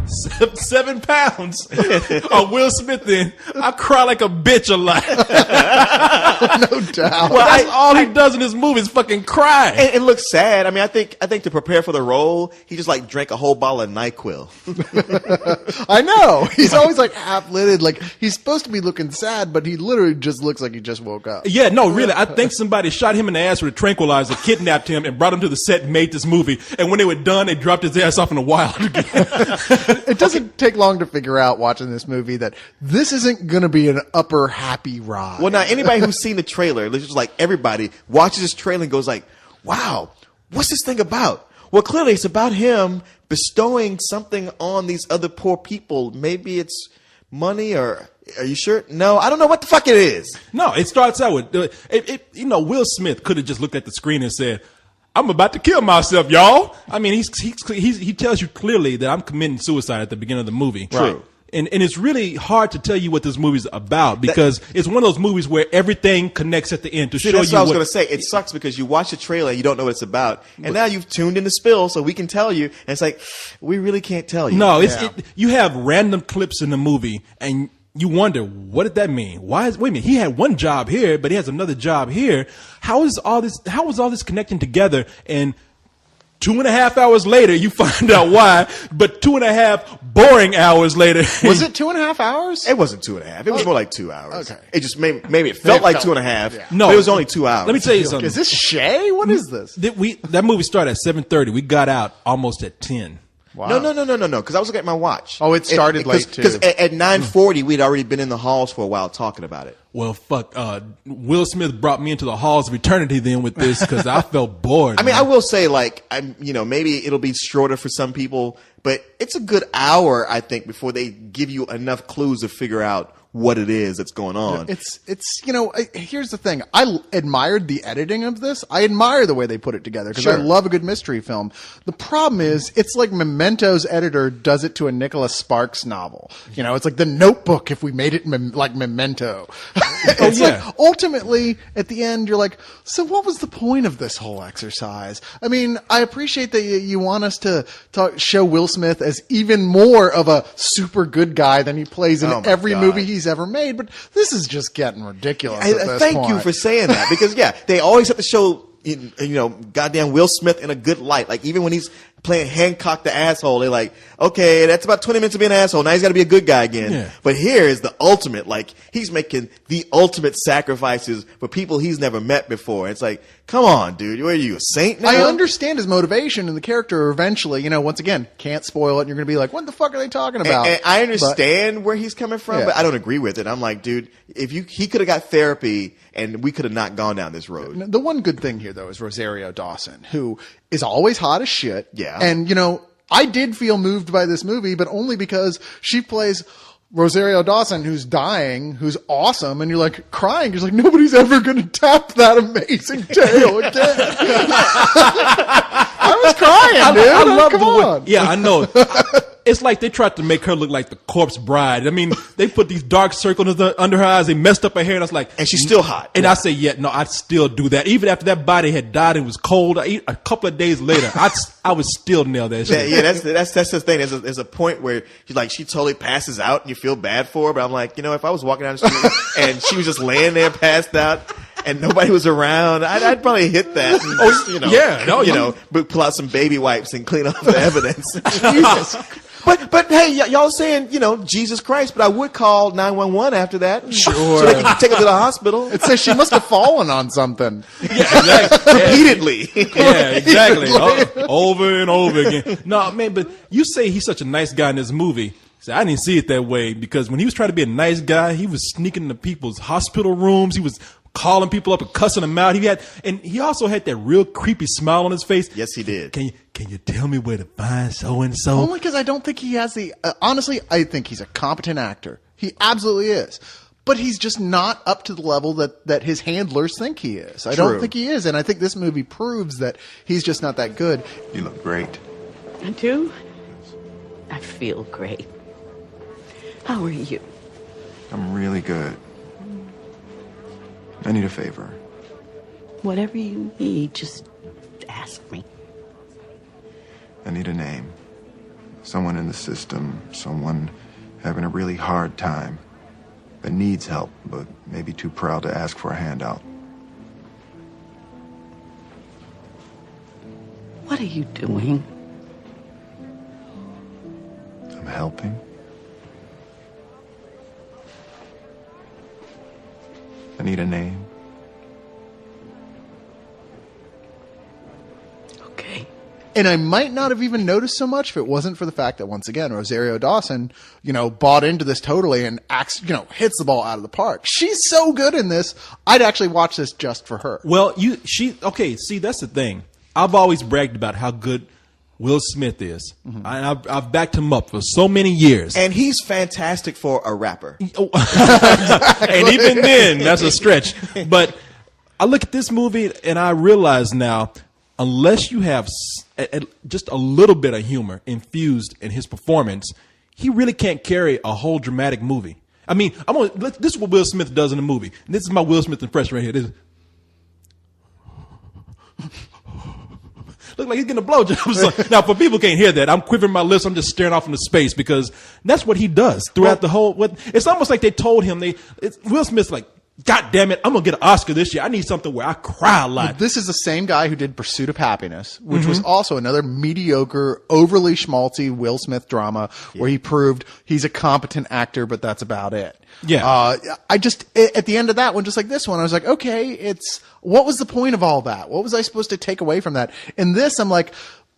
7 pounds. Will Smith then, I cry like a bitch a lot. No doubt. Well, that's all he does in this movie is fucking cry. And it looks sad. I mean, I think to prepare for the role, he just like drank a whole bottle of NyQuil. I know. He's always like half-lidded. Like he's supposed to be looking sad, but he literally just looks like he just woke up. Yeah, no, really. I think somebody shot him in the ass with a tranquilizer, kidnapped him, and brought him to the set and made this movie. And when they were done, they dropped his ass off in the wild again. It doesn't take long to figure out watching this movie that this isn't going to be an upper happy ride. Well, now anybody who's seen the trailer, it's just like everybody watches this trailer and goes like, "Wow, what's this thing about?" Well, clearly it's about him bestowing something on these other poor people. Maybe it's money, or are you sure? No, I don't know what the fuck it is. No, it starts out with, Will Smith could have just looked at the screen and said, I'm about to kill myself, y'all. I mean, he tells you clearly that I'm committing suicide at the beginning of the movie. True. And it's really hard to tell you what this movie's about because it's one of those movies where everything connects at the end to show That's you what I was going to say. It sucks because you watch the trailer and you don't know what it's about. And now you've tuned in the spill so we can tell you. And it's like, we really can't tell you. No, you have random clips in the movie and you wonder, what did that mean? Wait a minute, he had one job here, but he has another job here. How was all this connecting together? And 2.5 hours later, you find out why, but 2.5 boring hours later. Was it 2.5 hours? It wasn't 2.5. It was more like 2 hours. Okay. It just maybe it felt like 2.5. Yeah. No, but it was only 2 hours. Let me tell you something. Is this Shay? What is this? That movie started at 7:30. We got out almost at 10. Wow. No. Because I was looking at my watch. Oh, it started late, too. Because at 9:40, we'd already been in the halls for a while talking about it. Well, fuck. Will Smith brought me into the halls of eternity then with this because I felt bored. I mean, I will say, like, maybe it'll be shorter for some people, but it's a good hour, I think, before they give you enough clues to figure out what it is that's going on. It's here's the thing. I admired the editing of this. I admire the way they put it together because I love a good mystery film. The problem is it's like Memento's editor does it to a Nicholas Sparks novel. It's like The Notebook if we made it like Memento. It's like ultimately at the end you're like, so what was the point of this whole exercise? I mean, I appreciate that you want us to show Will Smith as even more of a super good guy than he plays in every movie he's ever made, but this is just getting ridiculous. Thank you for saying that because they always have to show goddamn Will Smith in a good light. Like even when he's playing Hancock the asshole, they're like, okay, that's about 20 minutes of being an asshole. Now he's got to be a good guy again. Yeah. But here is the ultimate, like he's making the ultimate sacrifices for people he's never met before. It's like, come on, dude, are you a saint now? I understand his motivation and the character eventually, once again, can't spoil it. And you're going to be like, what the fuck are they talking about? And I understand where he's coming from, but I don't agree with it. I'm like, dude, he could have got therapy and we could have not gone down this road. The one good thing here though is Rosario Dawson, who is always hot as shit. Yeah. And I did feel moved by this movie, but only because she plays Rosario Dawson, who's dying, who's awesome, and you're like crying. You're like, nobody's ever going to tap that amazing tale again. I was crying, dude. I love Come the way. on. Yeah, I know. It's like they tried to make her look like the corpse bride. I mean, they put these dark circles under her eyes. They messed up her hair, and I was like, and she's still hot. And I say, no, I'd still do that. Even after that body had died and was cold, a couple of days later, I would still nail that shit. Yeah, that's the thing. There's a point where she totally passes out, and you feel bad for her. But I'm like, if I was walking down the street and she was just laying there passed out, and nobody was around, I'd probably hit that. And but pull out some baby wipes and clean up the evidence. Jesus. But hey, y'all saying, Jesus Christ, but I would call 911 after that. Sure. So they can take her to the hospital. It says she must have fallen on something. Yeah, exactly. Repeatedly. Yeah, exactly. Over and over again. No, man, but you say he's such a nice guy in this movie. So I didn't see it that way because when he was trying to be a nice guy, he was sneaking into people's hospital rooms. He was calling people up and cussing them out. He also had that real creepy smile on his face. Yes, he did. Can you tell me where to find so and so? Only because I don't think he has the. Honestly, I think he's a competent actor. He absolutely is. But he's just not up to the level that his handlers think he is. I don't think he is, and I think this movie proves that he's just not that good. You look great. I do? I feel great. How are you? I'm really good. I need a favor. Whatever you need, just ask me. I need a name. Someone in the system, someone having a really hard time, that needs help, but maybe too proud to ask for a handout. What are you doing? I'm helping. I need a name. Okay. And I might not have even noticed so much if it wasn't for the fact that, once again, Rosario Dawson, bought into this totally and acts, hits the ball out of the park. She's so good in this. I'd actually watch this just for her. Well, see, that's the thing. I've always bragged about how good Will Smith is. I've backed him up for so many years. And he's fantastic for a rapper. And even then, that's a stretch. But I look at this movie and I realize now, unless you have just a little bit of humor infused in his performance, he really can't carry a whole dramatic movie. I mean, this is what Will Smith does in the movie. And this is my Will Smith impression right here. This is, look like he's getting a blowjob. Now, for people who can't hear that, I'm quivering my lips. I'm just staring off into space because that's what he does throughout the whole. It's almost like they told him Will Smith's like, God damn it, I'm gonna get an Oscar this year. I need something where I cry a lot. This is the same guy who did Pursuit of Happiness, which was also another mediocre, overly schmaltzy Will Smith drama where he proved he's a competent actor, but that's about it. Yeah. I just, at the end of that one, just like this one, I was like, okay, what was the point of all that? What was I supposed to take away from that? In this, I'm like,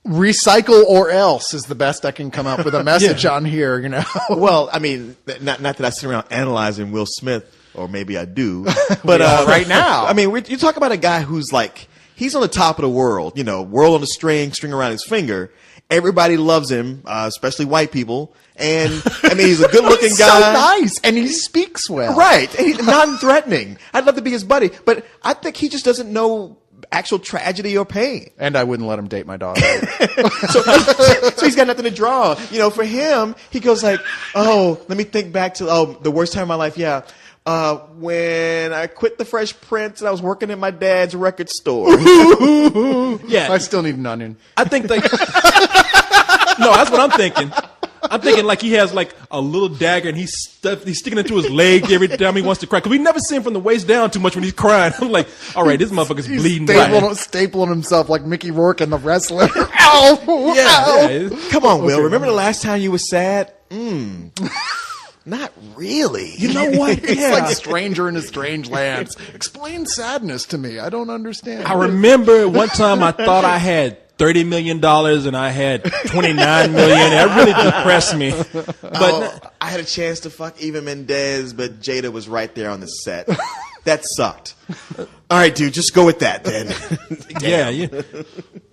recycle or else is the best I can come up with a message on here, Well, I mean, not that I sit around analyzing Will Smith, or maybe I do, but right now, I mean, you talk about a guy who's like, he's on the top of the world, world on a string around his finger. Everybody loves him, especially white people. And I mean, he's a good-looking guy. So nice, and he speaks well, right? And he's non-threatening. I'd love to be his buddy, but I think he just doesn't know actual tragedy or pain. And I wouldn't let him date my daughter. so he's got nothing to draw. For him, he goes like, oh, let me think back to the worst time of my life. Yeah. When I quit the Fresh Prince and I was working in my dad's record store. Yeah. I still need an onion. I think no, that's what I'm thinking. I'm thinking like he has like a little dagger and he's sticking it to his leg every time he wants to cry. Because we never see him from the waist down too much when he's crying. I'm like, all right, this motherfucker's bleeding. Stapling himself like Mickey Rourke in The Wrestler. Ow! Yeah. Come on, Will. Remember the last time you were sad? Not really. You know what? It's like Stranger in a Strange Land. Explain sadness to me. I don't understand. I remember one time I thought I had $30 million and I had $29 million. That really depressed me. But I had a chance to fuck Eva Mendes, but Jada was right there on the set. That sucked. All right, dude, just go with that then. yeah.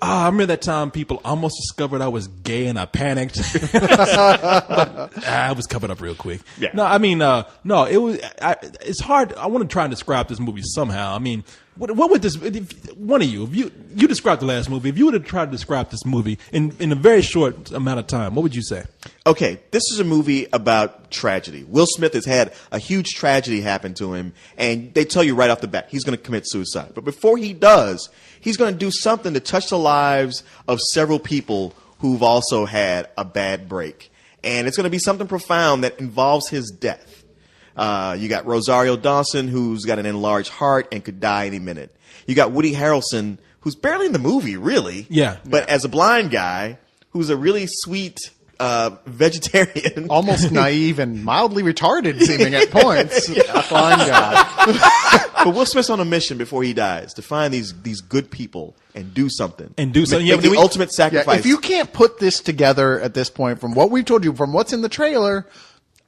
I remember that time people almost discovered I was gay and I panicked. But I was covered up real quick. Yeah. No, I mean, no, it was. It's hard. I want to try and describe this movie somehow. I mean, what would this? One of you, if you described the last movie. If you were to try to describe this movie in a very short amount of time, what would you say? Okay, this is a movie about tragedy. Will Smith has had a huge tragedy happen to him, and they tell you right off the bat he's going to commit suicide. But before he does, he's going to do something to touch the lives of several people who've also had a bad break. And it's going to be something profound that involves his death. You got Rosario Dawson, who's got an enlarged heart and could die any minute. You got Woody Harrelson, who's barely in the movie, really. Yeah. But as a blind guy, who's a really sweet vegetarian. Almost naive and mildly retarded seeming at points. A fine guy. But Will Smith's on a mission before he dies to find these good people and do something. And do something. Make the ultimate sacrifice. Yeah, if you can't put this together at this point from what we've told you, from what's in the trailer,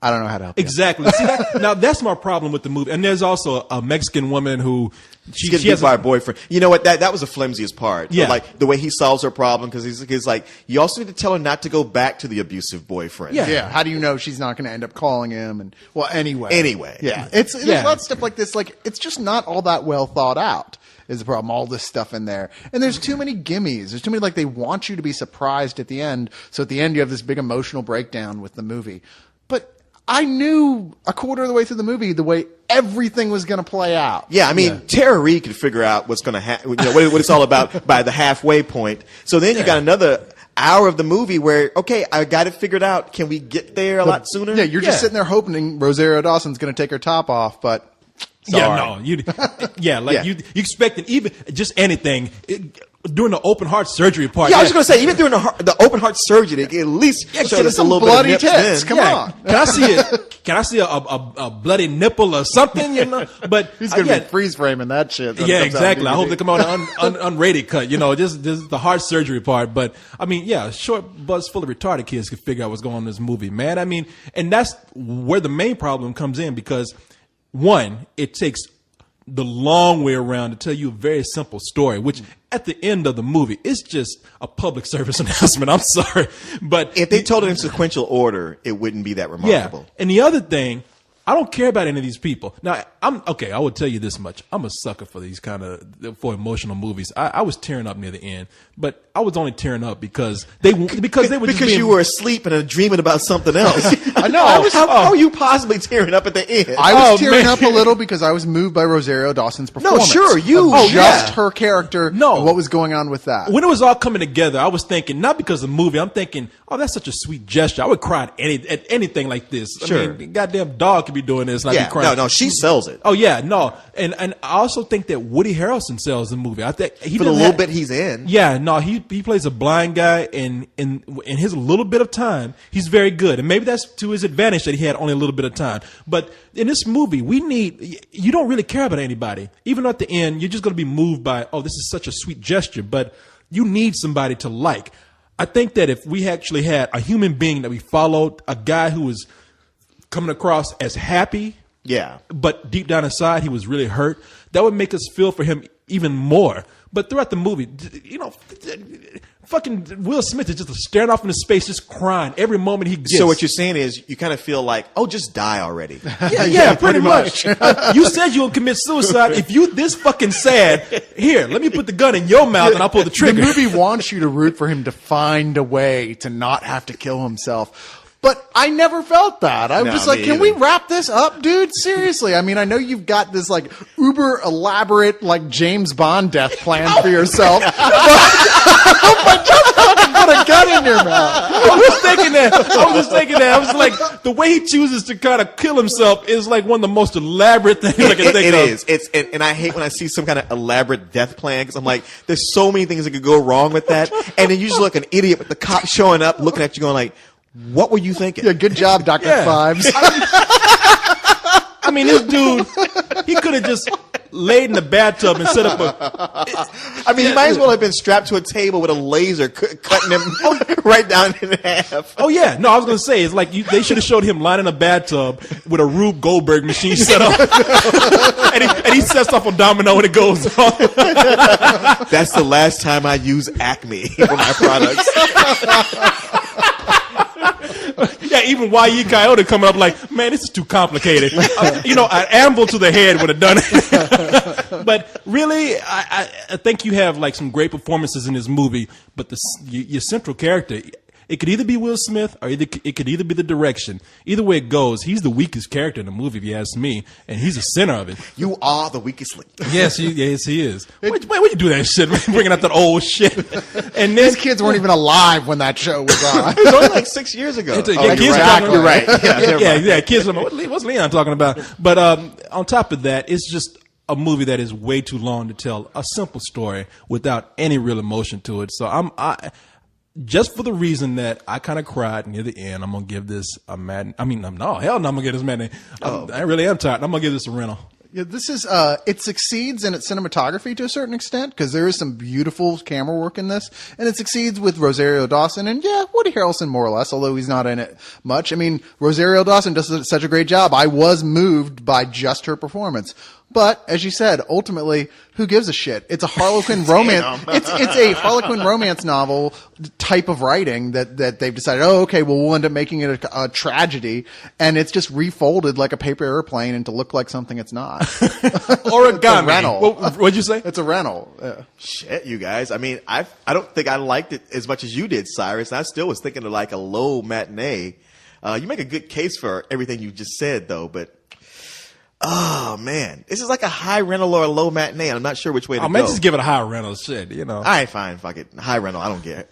I don't know how to help you. Exactly. See, now that's my problem with the movie. And there's also a Mexican woman who she has by her boyfriend. You know what? That was the flimsiest part. Yeah. Like the way he solves her problem, because he's like, you also need to tell her not to go back to the abusive boyfriend. Yeah. How do you know she's not going to end up calling him? And anyway. Yeah. There's a lot of stuff like this. Like, it's just not all that well thought out. Is the problem. All this stuff in there. And there's too many gimmies. There's too many, like, they want you to be surprised at the end. So at the end, you have this big emotional breakdown with the movie. But I knew a quarter of the way through the movie the way everything was going to play out. Yeah, I mean, Tara Reid could figure out what's going to happen, what it's all about by the halfway point. So then you got another hour of the movie where, okay, I got it figured out. Can we get there a lot sooner? Yeah, you're just sitting there hoping Rosario Dawson's going to take her top off, but sorry. You expecting even just anything. During the open heart surgery part. Yeah, I was just gonna say, even during the open heart surgery, they at least show us a little bloody bit of tits. nips. Come on. Can I see a bloody nipple or something? You know, but He's going to be freeze framing that shit. Yeah, exactly. I hope they come out unrated cut. You know, just the heart surgery part. But I mean, yeah, short bus full of retarded kids could figure out what's going on in this movie, man. I mean, and that's where the main problem comes in because one, it takes the long way around to tell you a very simple story, which at the end of the movie, it's just a public service announcement. I'm sorry. But if they told it in sequential order, it wouldn't be that remarkable. Yeah. And the other thing, I don't care about any of these people. Now, I will tell you this much. I'm a sucker for these for emotional movies. I was tearing up near the end, but I was only tearing up because they were you were asleep and dreaming about something else. I know. How are you possibly tearing up at the end? I was tearing up a little because I was moved by Rosario Dawson's performance. No, sure, just her character. No, and what was going on with that? When it was all coming together, I was thinking not because of the movie. I'm thinking, oh, that's such a sweet gesture. I would cry at anything like this. Sure, I mean, goddamn dog could be doing this. And I'd be crying. No, she sells it. Oh yeah, no, and I also think that Woody Harrelson sells the movie. I think for the little bit he's in. Yeah, no, he plays a blind guy, and in his little bit of time, he's very good, and maybe that's to his advantage that he had only a little bit of time. But in this movie, you don't really care about anybody, even though at the end you're just going to be moved by, oh, this is such a sweet gesture, but you need somebody to like. I think that if we actually had a human being that we followed, a guy who was coming across as happy. Yeah. But deep down inside, he was really hurt. That would make us feel for him even more. But throughout the movie, you know, fucking Will Smith is just staring off into space, just crying every moment he gets. So what you're saying is you kind of feel like, oh, just die already. Yeah, pretty much. You said you'll commit suicide. If you this fucking sad, here, let me put the gun in your mouth and I'll pull the trigger. The movie wants you to root for him to find a way to not have to kill himself. But I never felt that. I'm just like, can we wrap this up, dude? Seriously. I mean, I know you've got this like uber elaborate like James Bond death plan for yourself. but just fucking put a gun in your mouth. I was thinking that. I was like, the way he chooses to kind of kill himself is like one of the most elaborate things I can think of. It is. And I hate when I see some kind of elaborate death plan because I'm like, there's so many things that could go wrong with that. And then you just look an idiot with the cop showing up, looking at you going like, what were you thinking? Yeah, good job, Dr. Fives. I mean, this dude, he could have just laid in the bathtub and set up I mean, he might as well have been strapped to a table with a laser cutting him right down in half. Oh, yeah. No, I was going to say, it's like they should have showed him lying in a bathtub with a Rube Goldberg machine set up. and he sets off a domino and it goes off. That's the last time I use Acme for my products. Yeah, even Y.E. Coyote coming up like, man, this is too complicated. An anvil to the head would have done it. But really, I think you have like some great performances in this movie. But your central character, it could either be Will Smith or it could either be the direction. Either way it goes, he's the weakest character in the movie, if you ask me, and he's the center of it. You are the weakest link. Yes, he is. Why you do that shit, man? Bringing up that old shit. And then these kids weren't even alive when that show was on. It was only like 6 years ago. You're right. Yeah, kids. What's Leon talking about? But on top of that, it's just a movie that is way too long to tell a simple story without any real emotion to it. So just for the reason that I kind of cried near the end, I'm gonna give this a mad. I mean, I'm gonna give this mad. I really am tired. I'm gonna give this a rental. Yeah, this is it succeeds in its cinematography to a certain extent because there is some beautiful camera work in this, and it succeeds with Rosario Dawson and Woody Harrelson more or less, although he's not in it much. I mean, Rosario Dawson does such a great job. I was moved by just her performance. But as you said, ultimately, who gives a shit? It's a Harlequin romance. It's a Harlequin romance novel type of writing that they've decided. Oh, okay, well we'll end up making it a tragedy, and it's just refolded like a paper airplane and to look like something it's not. Origami. It's a rental. What'd you say? It's a rental. Yeah. Shit, you guys. I mean, I don't think I liked it as much as you did, Cyrus. I still was thinking of like a low matinee. You make a good case for everything you just said, though, but. Oh man, this is like a high rental or a low matinee. I'm not sure which way to Oh go. man, just give it a high rental shit, you know. All right, fine, fuck it. High rental. I don't care.